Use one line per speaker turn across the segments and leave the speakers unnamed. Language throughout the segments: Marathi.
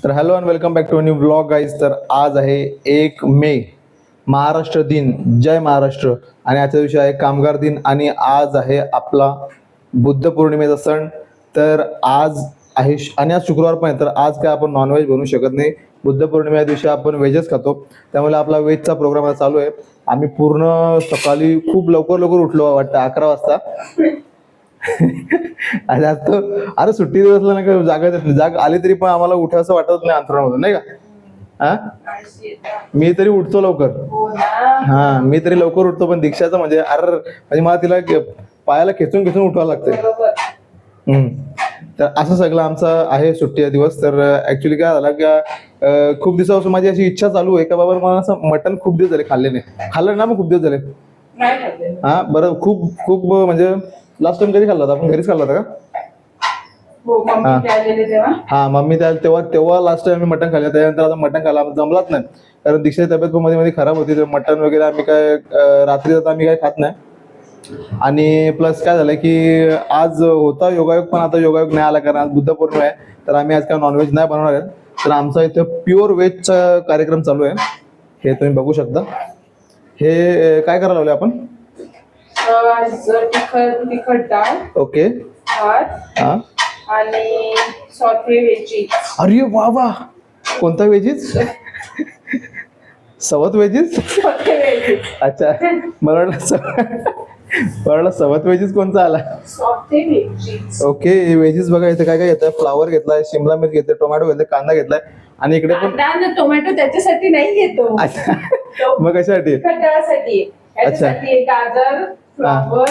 तर hello and welcome back to new blog guys. तर आज आहे 1 मे, महाराष्ट्र दिन. जय महाराष्ट्र. आणि आजच्या दिवशी आहे कामगार दिन आणि आज आहे आपला बुद्ध पौर्णिमेचा सण. तर आज आहे आणि आज शुक्रवार पण आहे, तर आज काय आपण नॉनव्हेज बनवू शकत नाही. बुद्ध पौर्णिमे दिवशी आपण व्हेजच खातो, त्यामुळे आपला व्हेजचा प्रोग्राम चालू आहे. आम्ही पूर्ण सकाळी खूप लवकर उठलो, वाटतं 11 वाजता. आणि आज तो अरे सुट्टी दिवसला नाही का जाग आली तरी पण आम्हाला उठायचं वाटत नाही अंतरामधून, नाही का? मी तरी उठतो लवकर. मी तरी लवकर उठतो, पण दीक्षाचं म्हणजे म्हणजे मला तिला पायाला खेचून उठवायला लागतंय. तर असं सगळं आमचं आहे सुट्टी दिवस. तर ऍक्च्युली काय झालं का, खूप दिवसापासून माझी अशी इच्छा चालू आहे का बाबा मला असं मटण खूप दिवस झाले खाल्ले नाही. खाल्लं ना मग खूप दिवस झाले. बरं खूप म्हणजे लास्ट टाइम कधी खाल्ला होता आपण? घरीच खाल्ला होता का? मम्मी तेव्हा लास्ट टाइम आम्ही मटण खाल्लं. त्यानंतर आता मटण खायला जमलाच नाही, कारण दीक्षाची तब्येत पण मध्ये खराब होती. तर मटण वगैरे आम्ही काय रात्री जाता आम्ही काय खात नाही. आणि प्लस काय झालं की आज होता योगायोग, पण आता योगायोग नाही आला कारण आज बुद्ध पौर्णिमा आहे. तर आम्ही आज काय नॉनव्हेज नाही बनवणार आहे. तर आमचा इथे प्युअर व्हेजचा कार्यक्रम चालू आहे. हे तुम्ही बघू शकता. हे काय करायला लावले आपण?
तिखट डाळ,
ओके,
भात आणि सॉटे व्हेजीज.
अरे वा वा, कोणता व्हेजीज? सवत व्हेजीज? अच्छा, मला वाटलं सवत व्हेजीज कोणता आला? ओके, व्हेजीज बघा इथे काय काय घेतलंय. फ्लावर घेतलाय, शिमला मिरच घेतलाय, टोमॅटो घेतलाय, कांदा घेतलाय आणि इकडे पण
टोमॅटो त्याच्यासाठी नाही घेतो.
मग कशासाठी?
अच्छा, गाजर, फ्लावर,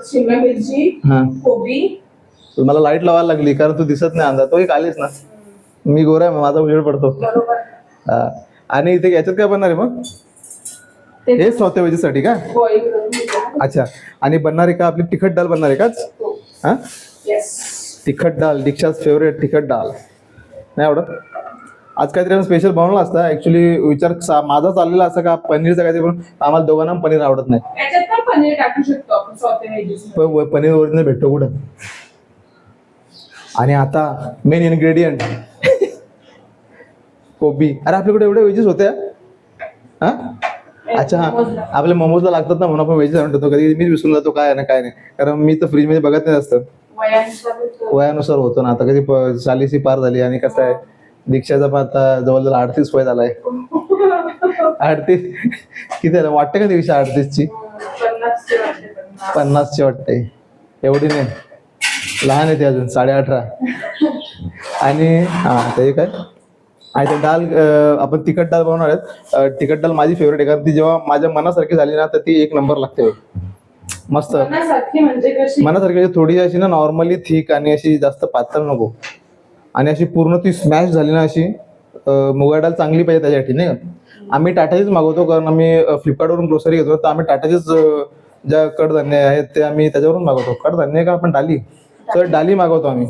शिमला मिरची, कोबी.
मला लाईट लावायला लागली कारण तू दिसत नाही अंदाज. तो एक आलीस ना, मी गोरा आहे, माझा उजेड पडतो. आणि इथे याच्यात काय बनणार आहे मग? हे सौते वेजीसाठी का? अच्छा, आणि बनणार आहे का आपली तिखट डाळ बनणार आहे का? तिखट डाळ, दीक्षाच फेवरेट तिखट डाळ. नाही आवडत? आज काहीतरी स्पेशल बनवलं असतं. ऍक्च्युली विचार माझा चाललेला असं का पनीरचं काहीतरी बनवून, आम्हाला दोघांना पनीर आवडत नाही.
पनीर टाकू शकतो आपण सॉटे व्हेजीज.
पण पनीर ओरिजिनल भेटतो कुठं? आणि आता मेन इन्ग्रेडियंट कोबी. अरे आपल्याकडे एवढे व्हेजेस होत्या? अच्छा, आपल्या मोमोजला लागतात ना, म्हणून आपण व्हेजेस आणतो. कधी मी विसरून जातो काय ना काय नाही, कारण मी तर फ्रीज मध्ये बघत नाही असतं. वयानुसार होतो ना. आता कधी 40शी पार झाली आणि कसं आहे दीक्षाचा पण आता जवळजवळ 38 वय झालाय. 38 किती आलं वाटतं का दीक्षा? 38ची 50ची वाटते. एवढी नाही, लहान आहे ती अजून, 18.5. आणि ते काय आहे डाळ. आपण तिखट डाळ बनवणार आहेत. तिखट डाळ माझी फेवरेट आहे, कारण ती जेव्हा माझ्या मनासारखी झाली ना तर ती एक नंबर लागते. मस्त मनासारखी, थोडी अशी ना नॉर्मली थिक आणि अशी जास्त पातळ नको. आणि अशी पूर्ण ती स्मॅश झाली ना अशी. मुगा डाळ चांगली पाहिजे त्याच्यासाठी, नाही का? आम्ही टाटाचीच मागवतो, कारण आम्ही फ्लिपकार्टवरून ग्रोसरी घेतो. तर आम्ही टाटाचीच ज्या कडधान्य आहेत ते आम्ही त्याच्यावरून मागवतो. कडधान्य का आपण डाली, तर डाली मागवतो आम्ही.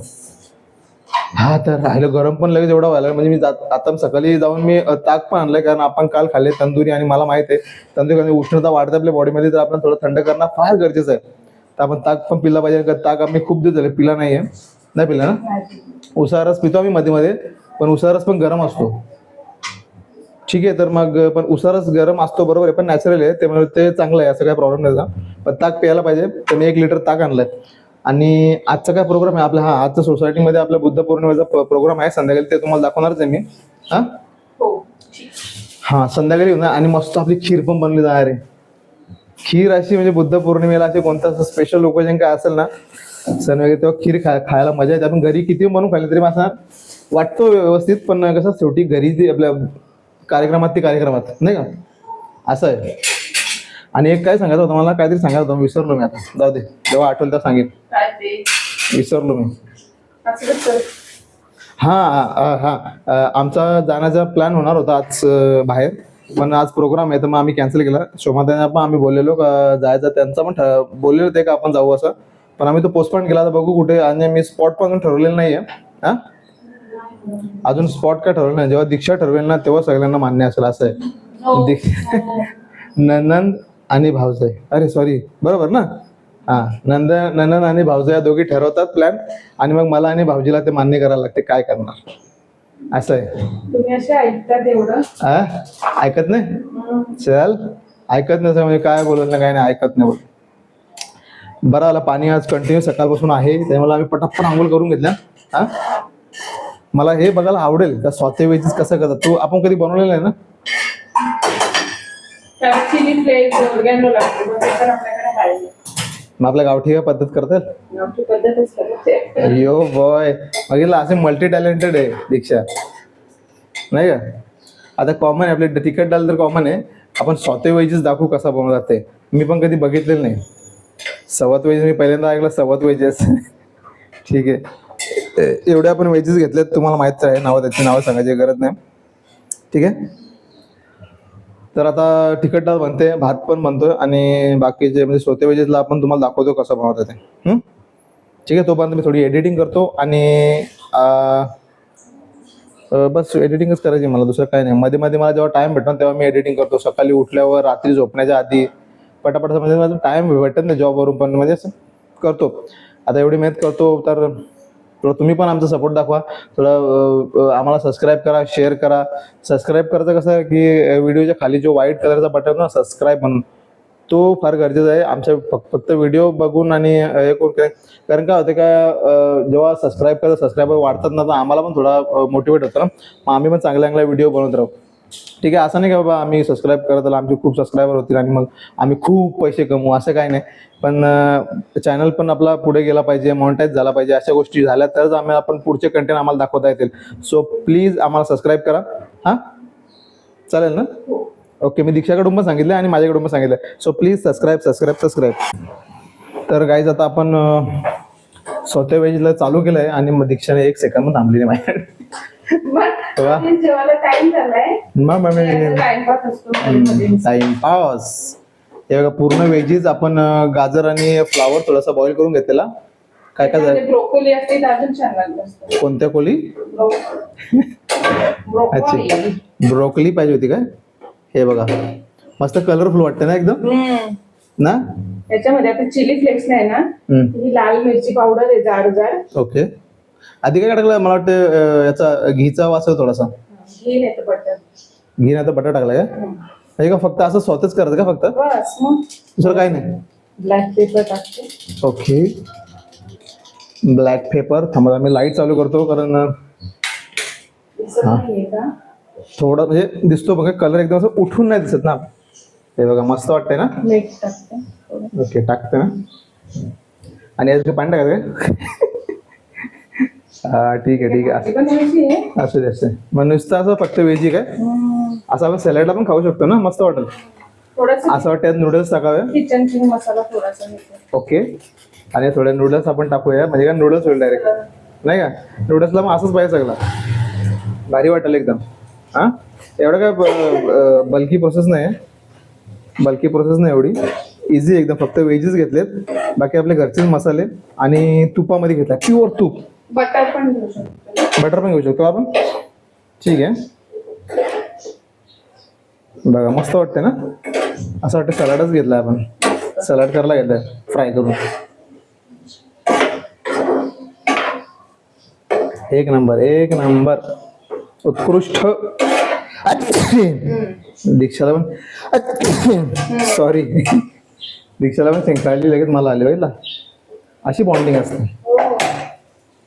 तर राहिलं गरम पण लगेच एवढा व्हायला. म्हणजे मी आता सकाळी जाऊन मी ताक पण आणलंय, कारण आपण काल खाल्ले तंदुरी आणि मला माहित आहे तंदुरी उष्णता वाढते आपल्या बॉडीमध्ये, तर आपण थोडं थंड करणं फार गरजेचं आहे. तर आपण ताक पण पिला पाहिजे. ताक आम्ही खूप दिवस झाले पिला नाहीये. नाही पिला ना? उसारस पितो आम्ही मध्ये मध्ये, पण उसारस पण गरम असतो. ठीक आहे, तर मग पण उसारस गरम असतो बरोबर आहे, पण नॅचरल आहे, त्यामुळे ते चांगलं आहे, असं काही प्रॉब्लेम नाही. पण ताक प्यायला पाहिजे. तर मी 1 लिटर ताक आणलंय. आणि आजचा काय प्रोग्राम आहे आपला? आजचा सोसायटीमध्ये आपल्या बुद्ध पौर्णिमेचा प्रोग्राम आहे संध्याकाळी, ते तुम्हाला दाखवणारच आहे मी. संध्याकाळी येऊ ना. आणि मस्त आपली खीर पण बनली जाणार आहे. खीर अशी म्हणजे बुद्ध पौर्णिमेला असे कोणतं असं स्पेशल ओकेजन काय असेल ना सण वगैरे, तेव्हा खीर खायला मजा येते. आपण घरी किती बनवून खाल्ली तरी असं वाटतो व्यवस्थित, पण कसं शेवटी घरी ती आपल्या कार्यक्रमात नाही का, असं आहे. आणि एक काय सांगायचं होतं मला, काहीतरी सांगायचं होतं, विसरलो मी. आता जाऊ दे, जेव्हा आठवलं तेव्हा सांगेन. विसरलो मी. आमचा जाण्याचा प्लॅन होणार होता आज बाहेर, पण आज प्रोग्राम आहे तर मग आम्ही कॅन्सल केला. शोभाताईंना पण आम्ही बोललेलो का जायचं, त्यांचा पण बोललेलं ते का आपण जाऊ असं, पण आम्ही तो पोस्टपोन केला. तर बघू कुठे. आणि मी स्पॉट पण अजून ठरवलेलं नाहीये. अजून स्पॉट काय ठरवलं नाही. जेव्हा दीक्षा ठरवेल ना तेव्हा सगळ्यांना मान्य असेल, असं आहे. नंदन आणि भाऊजाई, अरे सॉरी, बरोबर ना? नंदन आणि भाऊजाई या दोघी ठरवतात प्लॅन, आणि मग मला आणि भाऊजीला ते मान्य करायला लागते. काय करणार? असं आहे.
तुम्ही असे ऐकतात एवढं.
ऐकत नाही. चल ऐकत नसेल म्हणजे काय बोलत नाही, काय नाही, ऐकत नाही बोल. बरं आला पाणी आज कंटिन्यू सकाळपासून आहे, त्यामुळे आम्ही पटापट आंघोळ करून घेतल्या. हा मला हे बघायला आवडेल का सॉते वेजीस कसं करतात. तू आपण कधी बनवलेलं आहे ना.
चिली फ्लेक्स ऑर्गॅनो लागतो मग ते तर आपल्याकडे आहे.
मग आपल्या गावठी काय पद्धत करतात.
गावठी पद्धतच करते.
यो बॉय बघितलं असे मल्टी टॅलेंटेड आहे दीक्षा नाही का. आता कॉमन आहे आपले तिखट डाल तर कॉमन आहे. आपण सॉते वेजीस दाखवू कसा बनवतात ते. मी पण कधी बघितलेलं नाही. सवत वेजीस मी पहिल्यांदा ऐकलं सवत वेजेस. ठीक आहे एवढे आपण वेजेस घेतलेत तुम्हाला माहित आहे नाव त्याची नावं सांगायची गरज नाही. ठीक आहे तर आता तिखट डाळ बनते भात पण बनतोय आणि बाकीचे म्हणजे सोते वेजेसला आपण तुम्हाला दाखवतो कसं बनवतं ते. ठीक आहे तोपर्यंत मी थोडी एडिटिंग करतो आणि बस एडिटिंगच करायची मला दुसरं काय नाही. मध्ये मध्ये मला जेव्हा टाइम भेटतो तेव्हा मी एडिटिंग करतो. सकाळी उठल्यावर रात्री झोपण्याच्या आधी पटापट म्हणजे माझा टाइम भेटत नाही जॉबवरून पण म्हणजे असं करतो. आता एवढी मेहनत करतो तर थोडं तुम्ही पण आमचा सपोर्ट दाखवा. थोडं आम्हाला सबस्क्राईब करा शेअर करा. सबस्क्राईब करायचं कसं आहे की व्हिडिओच्या खाली जो व्हाईट कलरचा बटन ना सबस्क्राईब म्हणून तो फार गरजेचा आहे. आमच्या फक्त व्हिडिओ बघून आणि हे करून कारण काय होते का जेव्हा सबस्क्राईब करता सबस्क्रायबर वाढतात ना तर आम्हाला पण थोडा मोटिवेट होतं ना. मग आम्ही पण चांगल्या चांगल्या व्हिडिओ बनवत राहू. ठीक आहे असं नाही का बाबा आम्ही सबस्क्राईब करत आला आमचे खूप सबस्क्रायबर होतील आणि मग आम्ही खूप पैसे कमवू असं काही नाही. पण चॅनल पण आपला पुढे गेला पाहिजे मॉनिटाईज झाला पाहिजे. अशा गोष्टी झाल्या तरच आपण पुढचे कंटेंट आम्हाला दाखवता येतील. सो प्लीज आम्हाला सबस्क्राईब करा. हां चालेल ना. ओके मी दीक्षाकडून पण सांगितलं आणि माझ्याकडून पण सांगितलं. So please subscribe. तर गाईज आता आपण स्वतः वेजला चालू केलं आहे आणि मग दीक्षाने 1 सेकंद पण थांबली नाही माझ्याकडे. टाइमपास हे बघा पूर्ण वेजीज आपण गाजर आणि फ्लावर थोडासा बॉईल करून घेतलेला. काय काय झालं
ब्रोकोली असते अजून छान लागतं.
कोणत्या कोली अच्छा ब्रोकली पाहिजे होती काय. हे बघा मस्त कलरफुल वाटतं ना एकदम ना.
त्याच्यामध्ये आता चिली फ्लेक्स नाही ना ही लाल मिरची पावडर आहे जाड.
ओके आधी काय टाकलं मला वाटतं याचा घीचा वास आहे थोडासा.
घी नाही तर बटर.
घी नाही तर बटर टाकलाय का का फक्त असं स्वतःच करायचं का फक्त
बस मग
दुसरं काही नाही.
ब्लॅक पेपर टाकते.
ओके ब्लॅक पेपर थांबा मी लाईट चालू करतो कारण थोडा म्हणजे दिसतो बघा कलर एकदम असं उठून नाही दिसत ना. हे बघा मस्त वाटतंय ना.
मीठ टाकते.
ओके टाकते ना आणि याचं पाणी टाकायचं. हा ठीक आहे असू दे असं मग नुसतं असं फक्त वेजी काय असं आपण सॅलडला पण खाऊ शकतो ना मस्त वाटेल. असं वाटतं नूडल्स टाकावे.
किचन किंग मसाला थोडासा.
ओके आणि थोडे नूडल्स आपण टाकूया म्हणजे काय नूडल्स होईल डायरेक्ट नाही का. नूडल्सला मग असंच पाहिजे सगळं भारी वाटेल एकदम. हां एवढं काय बल्की प्रोसेस नाही एवढी इझी एकदम. फक्त वेजीस घेतलेत बाकी आपले घरचेच मसाले आणि तुपामध्ये घेतला प्युअर तूप.
बटर पण घेऊ
शकतो आपण. ठीक आहे बघा मस्त वाटते ना. असं वाटतं सलाडच घेतलाय आपण. सलाड करायला घेतलाय फ्राय करून. एक नंबर उत्कृष्ट. दीक्षाला पण सॉरी दीक्षाला पण शेंगकाळली लगेच मला आली बघितला. अशी बॉन्डिंग असते.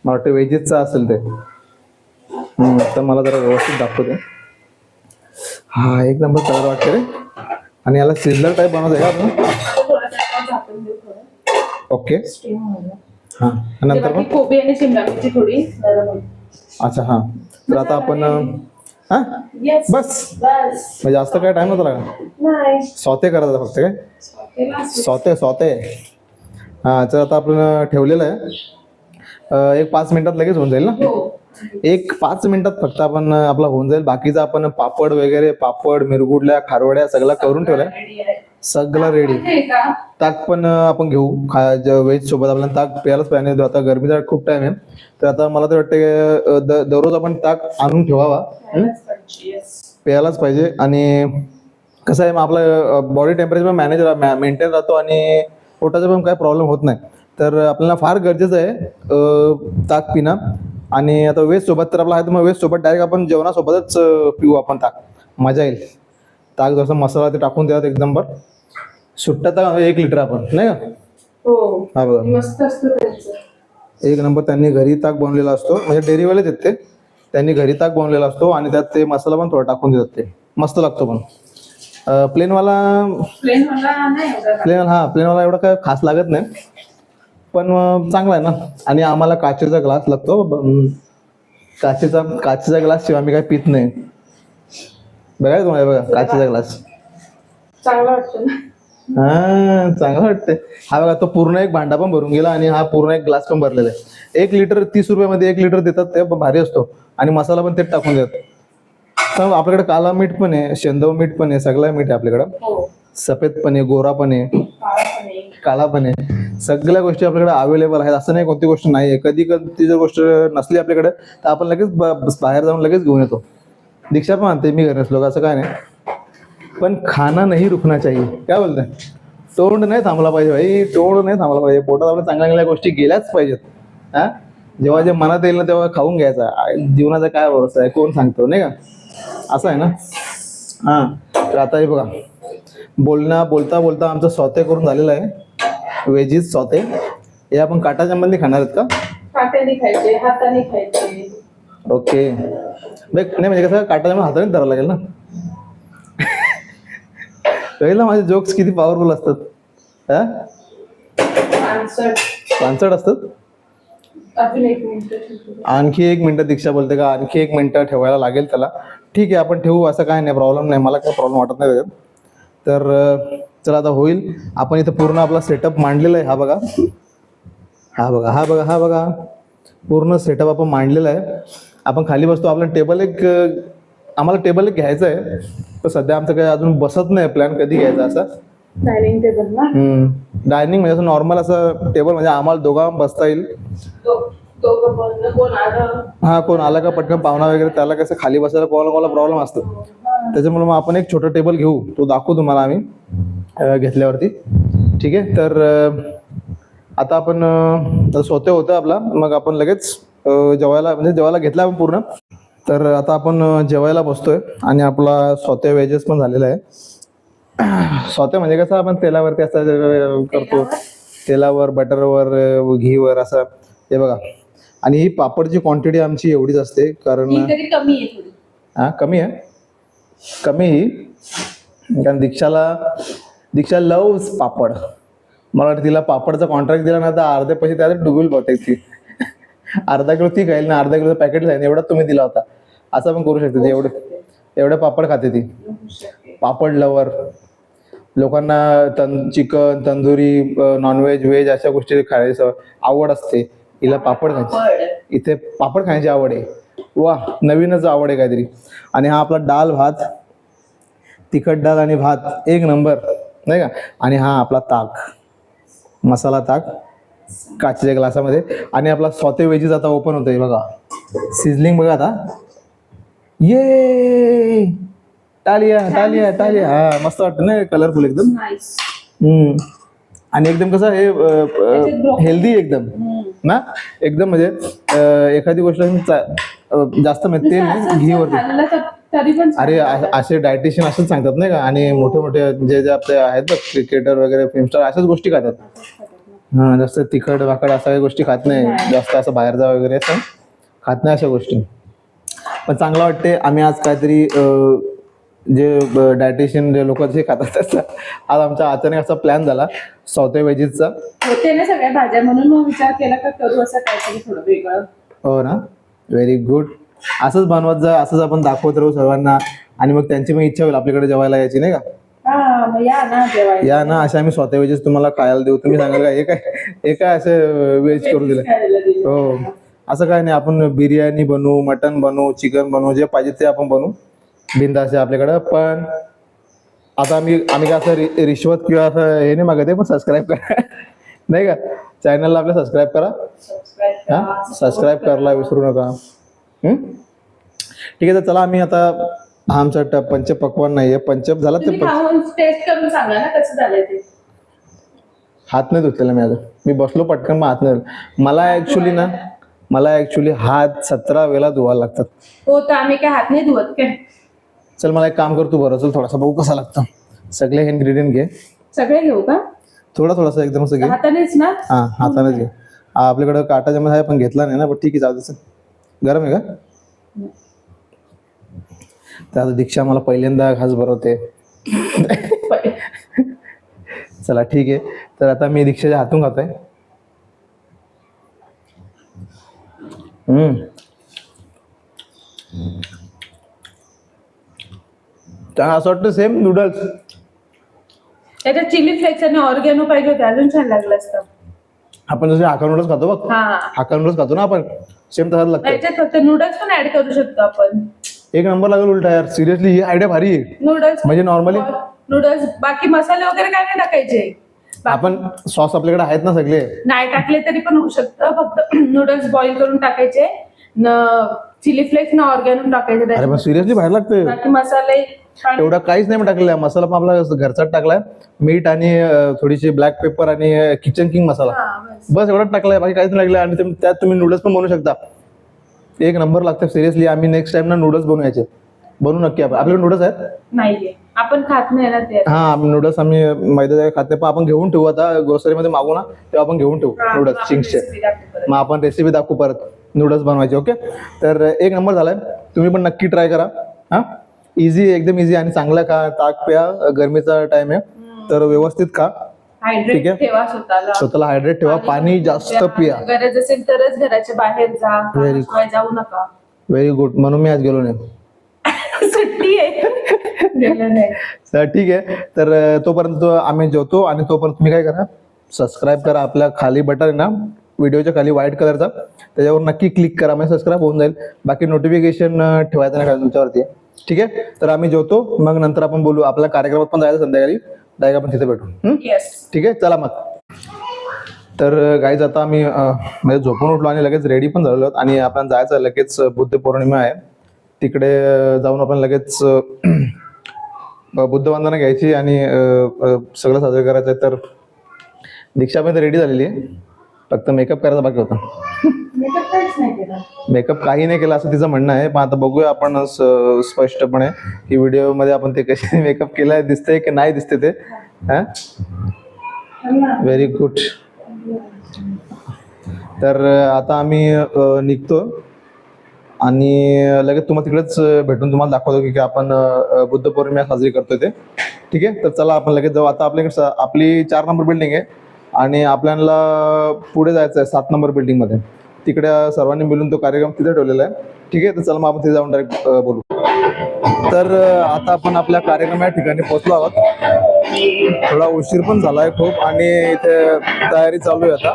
मला वाटतं वेजेसचं असेल ते. तर मला जरा व्यवस्थित दाखवते. हा एक नंबर कलर वाटते रे. आणि याला सिझलर टाईप बनवत आहे का आपण. ओके हां नंतर मग
कोबी आणि शिमला मिरची थोडी.
अच्छा हां तर आता आपण हां बस म्हणजे जास्त काय टाइम होता का. सॉते करायचा फक्त काय सॉते. हां तर आता आपण ठेवलेलं आहे. एक 5 मिनिटात लगेच होऊन जाईल ना. 1-5 मिनिटात फक्त आपण आपला होऊन जाईल. बाकीचा आपण पापड वगैरे मिरगुडल्या खारवड्या सगळं करून ठेवलाय. सगळं रेडी. ताक पण आपण घेऊ व्हेज सोबत. आपल्याला ताक प्यायलाच पाहिजे. आता गरमीचा खूप टाइम आहे तर आता मला तर वाटतं दररोज आपण ताक आणून ठेवावा. प्यायलाच पाहिजे. आणि कसं आहे मग आपलं बॉडी टेम्परेचर पण मेंटेन राहतो आणि पोटाचा पण काय प्रॉब्लेम होत नाही. तर आपल्याला फार गरजेचं आहे ताक पिणं. आणि आता व्हेज सोबत तर आपला आहे तर मग व्हेज सोबत डायरेक्ट आपण जेवणासोबतच पिऊ आपण ताक, मजा येईल. ताक जसं मसाला ते टाकून द्या एकदम बरं. सुट्टा ताक 1 लिटर आपण नाही का.
हो
हा बघा
मस्त असतं त्यांचं.
1 नंबर. त्यांनी घरी ताक बनवलेला असतो, म्हणजे डेअरीवालेच आहेत ते, त्यांनी घरी ताक बनवलेला असतो आणि त्यात ते मसाला पण थोडा टाकून देतात, ते मस्त लागतो. पण प्लेनवाला प्लेनवाला एवढा काय खास लागत नाही, पण चांगला आहे ना. आणि आम्हाला काचेचा ग्लास लागतो, काचेचा ग्लास शिवाय आम्ही काय पित नाही. बघा तुम्हाला, बघा काचेचा ग्लास
चांगलं वाटतं ना.
हा चांगलं वाटतंय. हा बघा तो पूर्ण एक भांडा पण भरून गेला आणि हा पूर्ण एक ग्लास पण भरलेला आहे. 1 लिटर 30 रुपयामध्ये 1 लिटर देतात, ते भारी असतो. आणि मसाला पण तेच टाकून देतात. तर आपल्याकडे काला मीठ पण आहे, शेंदव मीठ पण आहे, सगळं मीठ आहे आपल्याकडं. सफेद पण आहे, गोरा पण आहे, काला पण आहे. सगळ्या गोष्टी आपल्याकडे अवेलेबल आहेत, असं नाही कोणती गोष्ट नाही आहे. कधी जर गोष्ट नसली आपल्याकडे तर आपण लगेच बाहेर जाऊन लगेच घेऊन येतो. दीक्षा पण आणते, मी घरी नसलो असं काय नाही. पण खाना नाही रुकना चाहिए, काय बोलताय. तोंड नाही थांबला पाहिजे भाई, तोंड नाही थांबला पाहिजे. पोटात आपल्या चांगल्या चांगल्या गोष्टी गेल्याच पाहिजेत. हा जेव्हा जे मनात येईल ना तेव्हा खाऊन घ्यायचा. जीवनाचा काय भरोसा आहे, कोण सांगतो नाही का, असं आहे ना. हा तर आता हे बघा, बोलता बोलता आमचं स्वते करून झालेलं आहे. वेजीस स्वते हे आपण काटाच्या मध्ये खाणार आहेत का?
काट्याने खायचे, हाताने खायचे.
ओके नाही, म्हणजे कसं काटाच्या हाताने धरावं लागेल ना. पहिला माझे जोक्स किती पॉवरफुल असतात. हा पानसट असतात. आणखी 1 मिनिट दीक्षा बोलते का, आणखी 1 मिनिट ठेवायला लागेल त्याला. ठीक आहे आपण ठेवू, असं काय नाही, प्रॉब्लेम नाही, मला काय प्रॉब्लेम वाटत नाही त्याच्यात. तर चला आता होईल. आपण इथं पूर्ण आपला सेटअप मांडलेला आहे. हा बघा पूर्ण सेटअप आपण मांडलेला आहे. आपण खाली बसतो. आम्हाला टेबल एक घ्यायचं आहे, पण सध्या आमचं काही अजून बसत नाही प्लॅन कधी घ्यायचा असा.
डायनिंग टेबल ना.
डायनिंग म्हणजे असं नॉर्मल असं टेबल, म्हणजे आम्हाला दोघांना बसता येईल. हा कोण आला का पटकन पाहुणा वगैरे, त्याला कसं खाली बसायला कोणाला प्रॉब्लेम असतो. त्याच्यामुळे मग आपण एक छोटं टेबल घेऊ, तो दाखवू तुम्हाला आम्ही घेतल्यावरती. ठीक आहे. तर आता आपण स्वतः होतं आपला, मग आपण लगेच जेवायला घेतला आपण पूर्ण. तर आता आपण जेवायला बसतोय आणि आपला स्वतः वेजेस पण झालेला आहे. स्वतः म्हणजे कसं आपण तेलावरती असं करतो, तेलावर, बटरवर, घीवर असं. हे बघा. आणि ही पापडची क्वांटिटी आमची एवढीच असते, कारण कमी आहे कारण दीक्षा लव्स पापड. मला वाटतं तिला पापडचा कॉन्ट्रॅक्ट दिला ना तर अर्धे पैसे त्याला डुबेल बहुतेक ती. अर्धा किलो ती खाईल ना, अर्धा किलो पॅकेट जाईल एवढा तुम्ही दिला होता. असं पण करू शकते ती. एवढे पापड खाते ती. पापड लवर. लोकांना चिकन, तंदुरी, नॉनव्हेज, व्हेज अशा गोष्टी खायचं आवड असते. हिला पापड खायची, इथे पापड खायची आवड आहे. वा, नवीनच आवड आहे काहीतरी. आणि हा आपला डाल भात, तिखट डाळ आणि भात 1 नंबर नाही का. आणि हा आपला ताक, मसाला ताक काचेच्या ग्लासामध्ये. आणि आपला स्वते वेजीस आता ओपन होतोय बघा, सिझलिंग बघा आता. ये टालिया. हा मस्त वाटतं ना, कलरफुल एकदम. आणि एकदम कसं हे हेल्दी एकदम ना, एकदम म्हणजे एखादी गोष्ट जास्त तेल घीवरती. अरे असे डायटिशियन असंच सांगतात नाही का. आणि मोठे जे आपले आहेत बघ क्रिकेटर वगैरे, फिल्म स्टार अशाच गोष्टी खातात. हा जास्त तिखट वाकड अशा काही गोष्टी खात नाही, जास्त असं बाहेरचा वगैरे असं खात नाही अशा गोष्टी. पण चांगलं वाटते. आम्ही आज काहीतरी जे डायटिशियन जे लोक जे खातात त्याचा आज आमचा अचानक असा प्लॅन झाला स्वते वेजीसचा.
होते ना सगळ्या भाज्या, म्हणून मग विचार केला का करू असं काहीतरी थोडं वेगळं.
हो ना, व्हेरी गुड. असंच बनवत जा, असंच आपण दाखवत राहू सर्वांना. आणि मग त्यांची मग इच्छा होईल आपल्याकडे जेवायला यायची नाही का. या ना, अशा आम्ही स्वतः वेजेस तुम्हाला खायला देऊ. तुम्ही सांगाल का हे काय असं वेज करून दिलं. हो असं काय नाही, आपण बिर्याणी बनवू, मटन बनवू, चिकन बनवू, जे पाहिजे ते आपण बनवू बिंदास आहे आपल्याकडं. पण आता आम्ही काय असं रिश्वत किंवा असं हे नाही मागत आहे, पण सबस्क्राईब करा नाही का. चॅनलला आपल्या सबस्क्राईब करा. हा सबस्क्राईब करायला विसरू नका. ठीक आहे. तर चला आम्ही आता, हा आमचा पंचपक्वान नाहीये, पंचप झाला ते
टेस्ट करून सांगा ना कसं झालंय ते.
हात नाही धुतलेला मी अजून. मी बसलो पटकन मग हात नाही. मला ऍक्च्युली ना मला ऍक्च्युली हात 17 वेळा धुवायला लागतात.
हो तर आम्ही काय हात नाही धुवत काय.
चल मला एक काम कर तू बरं, चल थोडासा बघू कसा लागतं. सगळे हे इन्ग्रेडियंट घे,
सगळे घेऊ का?
थोडासा एकदम असं घे.
हातानेच ना?
हा हातानेच घे. आपल्याकडे काटा चमच आहे पण घेतला नाही ना, पण ठीक आहे जाऊ दे. गरम आहे का? तर दीक्षा मला पहिल्यांदा घास भरवते. चला ठीक आहे, तर आता मी दीक्षाच्या हातून खातोय. असं वाटतं सेम नूडल्स.
त्याच्यात चिली फ्लेक्स आणि ऑर्गॅनो पाहिजे होते, अजून छान लागलं असतं.
आपण जसे हाका नूडल्स खातो बघ,
हा
हाका नूडल्स खातो ना आपण, सेम तसाच लागतं.
त्याच्यात फक्त नूडल्स पण ऍड करू शकतो आपण.
एक नंबर लागेल उलटा यार, सिरियसली ही आयडिया भारी आहे.
नूडल्स
म्हणजे नॉर्मली
नूडल्स बाकी मसाले वगैरे काय नाही टाकायचे.
आपण सॉस आपल्याकडे आहेत ना सगळे,
नाही टाकले तरी पण होऊ शकतं. फक्त नूडल्स बॉईल करून टाकायचे, न चिली फ्लेक्स न ऑर्गॅनो टाकायचे.
अरे पण सिरियसली बाहेर लागतं.
बाकी मसाले
एवढा काहीच नाही टाकलेला, मसाला पण आपला घरचाच टाकलाय. मीठ आणि थोडीशी ब्लॅक पेपर आणि किचन किंग मसाला, बस एवढाच टाकलाय, बाकी काहीच नाही लागलं. आणि त्यात तुम्ही नूडल्स पण बनवू शकता, एक नंबर लागतं सिरियसली. आम्ही नेक्स्ट टाइम ना नूडल्स बनवायचे, बनवू नक्की. आपल्याकडे नूडल्स आहेत
नाहीये, आपण खात नाही ना ते.
हा नूडल्स आम्ही मैदा खात नाही, पण आपण घेऊन ठेवू. आता ग्रोसरीमध्ये मागू ना तेव्हा आपण घेऊन ठेवू नूडल्स चिंग्सचे. मग आपण रेसिपी दाखवू परत नूडल्स बनवायचे. ओके, तर एक नंबर झालाय, तुम्ही पण नक्की ट्राय करा. हा इझी, एकदम इझी आणि चांगला खा. ताक प्या, गरमीचा टाइम आहे तर व्यवस्थित खा. ठीक आहे,
ठेवा
स्वतःला हायड्रेट ठेवा, पाणी जास्त पिया.
गरज असेल तरच घराच्या बाहेर जा, जाऊ नका.
व्हेरी गुड, म्हणून मी आज गेलो नाही.
सुट्टी आहे.
तर ठीक आहे, तर तोपर्यंत आम्ही जेवतो आणि तोपर्यंत तुम्ही काय करा, सबस्क्राईब करा. आपल्या खाली बटन आहे ना व्हिडिओच्या खाली व्हाईट कलरचा, त्याच्यावर नक्की क्लिक करा, म्हणजे सबस्क्राईब होऊन जाईल. बाकी नोटिफिकेशन ठेवायचं नाही तुमच्यावरती. ठीक आहे, तर आम्ही जेवतो, मग नंतर आपण बोलू. आपल्या कार्यक्रमात पण जायचं संध्याकाळी, डायरेक्ट आपण तिथे भेटू. ठीक आहे, चला मग. तर गाईज आता आम्ही म्हणजे झोपून उठलो आणि लगेच रेडी पण झालेलो आहोत आणि आपण जायचं लगेच. बुद्ध पौर्णिमा आहे, तिकडे जाऊन आपण लगेच बुद्ध वंदना घ्यायची आणि सगळं साजरं करायचं आहे. तर दीक्षा पण रेडी झालेली आहे, फक्त मेकअप करायचा बाकी होता. मेकअप काही नाही केला असं तिचं म्हणणं आहे, पण आता बघूया आपण स्पष्टपणे की व्हिडिओमध्ये आपण ते कसे मेकअप केलाय, दिसतंय की नाही दिसते ते. हा व्हेरी गुड. तर आता आम्ही निघतो आणि लगेच तुम्हाला तिकडेच भेटून तुम्हाला दाखवतो की आपण बुद्ध पौर्णिमा साजरी करतोय ते. ठीक आहे, तर चला आपण लगेच जाऊ. आता आपल्याकडे आपली 4 नंबर बिल्डिंग आहे आणि आपल्याला पुढे जायचं आहे 7 नंबर बिल्डिंग मध्ये. तिकडे सर्वांनी मिळून तो कार्यक्रम तिथे ठेवलेला आहे. ठीक आहे, तर चला मग आपण तिथे जाऊन डायरेक्ट बोलू. तर आता आपण आपल्या कार्यक्रम या ठिकाणी पोहोचलो आहोत. थोडा उशीर पण झालाय खूप आणि इथे तयारी चालू आहे आता.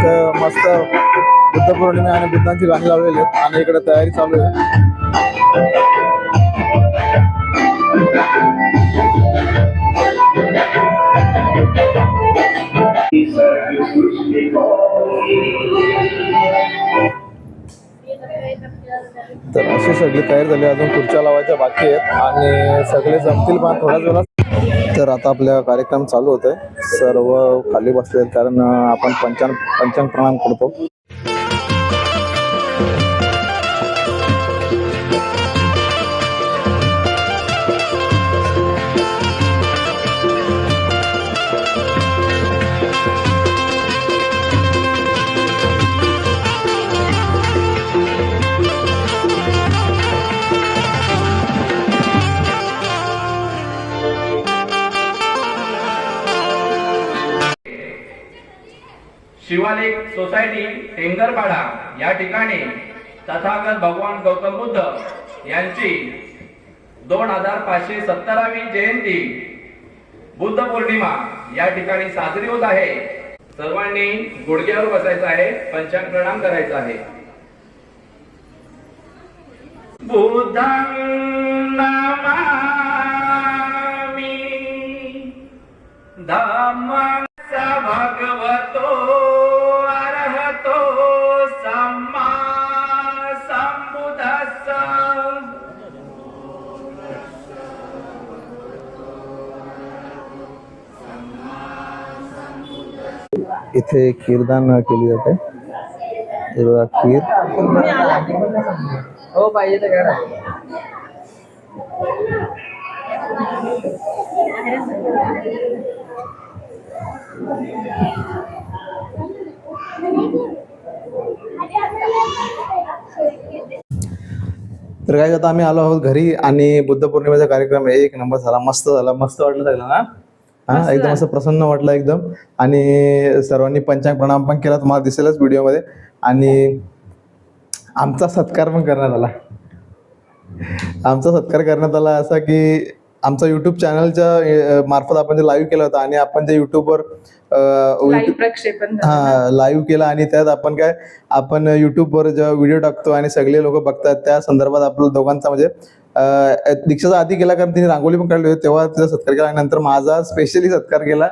तर मस्त बुद्ध पौर्णिमा आणि बुद्धांची गाणी लावलेली आहेत आणि इकडे तयारी चालू आहे. तर अशी सगळी तयारी झाली, अजून खुर्च्या लावायच्या बाकी आहेत आणि सगळे जमतील पण थोड्याच वेळात. तर आता आपला कार्यक्रम चालू होतोय, सर्व खाली बसले आहेत कारण आपण पंचांग प्रणाम करतो.
शिवालिक सोसायटी टेंगरपाडा या ठिकाणी तथागत भगवान गौतम बुद्ध यांची 2517वी जयंती बुद्ध पौर्णिमा या ठिकाणी साजरी होत आहे. सर्वांनी गुडघ्यावर बसायचं आहे, पंचांग प्रणाम करायचा आहे. बुद्धं नमामि धम्मं भगवतो अरहतो सम्मा संबुद्धस्स.
इथे खीरदान केली जाते. हे बघा खीर.
हो पाहिजे तर करा.
तर काय आता आम्ही आलो आहोत घरी आणि बुद्ध पौर्णिमेचा कार्यक्रम एक नंबर झाला. मस्त झाला. मस्त वाटलं सगळं ना. हा एकदम असं प्रसन्न वाटलं एकदम. आणि सर्वांनी पंचांग प्रणाम पण केला, तुम्हाला दिसेलच व्हिडिओमध्ये. आणि आमचा सत्कार पण करण्यात आला. आमचा सत्कार करण्यात आला असा की आमचा युट्यूब चॅनलच्या मार्फत आपण ते लाईव्ह केलं होतं आणि आपण ते युट्यूबवर
लाईव्ह प्रक्षेपण झालं.
लाईव्ह केला. आणि त्यात आपण युट्यूबवर जेव्हा व्हिडिओ टाकतो आणि सगळे लोक बघतात त्या संदर्भात आपल्या दोघांचा म्हणजे दीक्षाचा आधी केला, कारण तिने रांगोळी पण काढली होती तेव्हा तिचा सत्कार केला. आणि नंतर माझा स्पेशली सत्कार केला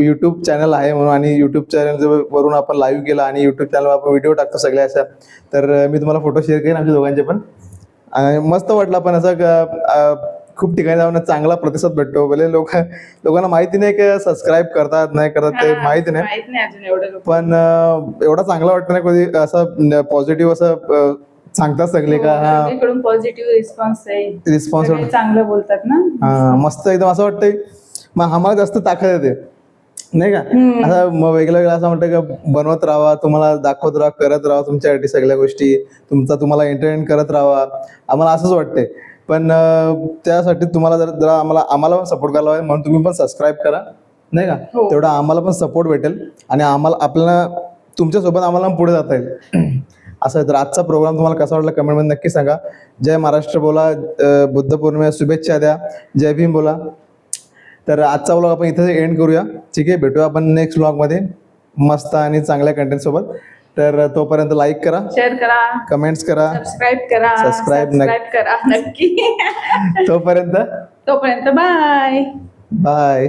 युट्यूब चॅनल आहे म्हणून. आणि युट्यूब चॅनल वरून आपण लाईव्ह केला आणि युट्यूब चॅनलवर आपण व्हिडिओ टाकतो सगळे अशा. तर मी तुम्हाला फोटो शेअर करेन आमच्या दोघांचे पण. आणि मस्त वाटलं पण असं खूप ठिकाणी जाऊन चांगला प्रतिसाद भेटतो. भले लोकांना माहिती नाही की सबस्क्राईब करतात नाही करतात ते माहिती नाही,
माहित नाही अजून एवढं लोक.
पण एवढा चांगला वाटतं नाही कधी असं पॉझिटिव्ह असं सांगतात सगळे का हा
सगळीकडून पॉझिटिव्ह रिस्पॉन्स आहे.
रिस्पॉन्स
सगळे चांगलं बोलतात ना.
मस्त एकदम असं वाटतंय. मग आम्हाला जास्त ताकद येते नाही का. असं मग वेगळं असं म्हणतं का बनवत राहा, तुम्हाला दाखवत राहा, करत राहा तुमच्यासाठी सगळ्या गोष्टी, तुम्हाला एंटरटेन करत राहा, आम्हाला असंच वाटतंय. पण त्यासाठी तुम्हाला जरा आम्हाला पण सपोर्ट करायला पाहिजे, म्हणून तुम्ही पण सबस्क्राईब करा नाही का. तेवढा आम्हाला पण सपोर्ट भेटेल आणि आपल्याला तुमच्यासोबत आम्हाला पुढे जाता येईल असं. तर आजचा प्रोग्राम तुम्हाला कसा वाटला कमेंटमध्ये नक्की सांगा. जय महाराष्ट्र बोला, बुद्ध पौर्णिमा शुभेच्छा द्या, जय भीम बोला. तर आजचा व्लॉग आपण इथे एंड करूया. ठीक आहे, भेटूया आपण नेक्स्ट व्लॉगमध्ये मस्त आणि चांगल्या कंटेंट सोबत. तर तोपर्यंत लाईक करा,
शेअर करा,
कमेंट्स करा,
सबस्क्राईब करा,
सबस्क्राईब
करा नक्की.
तोपर्यंत
बाय
बाय.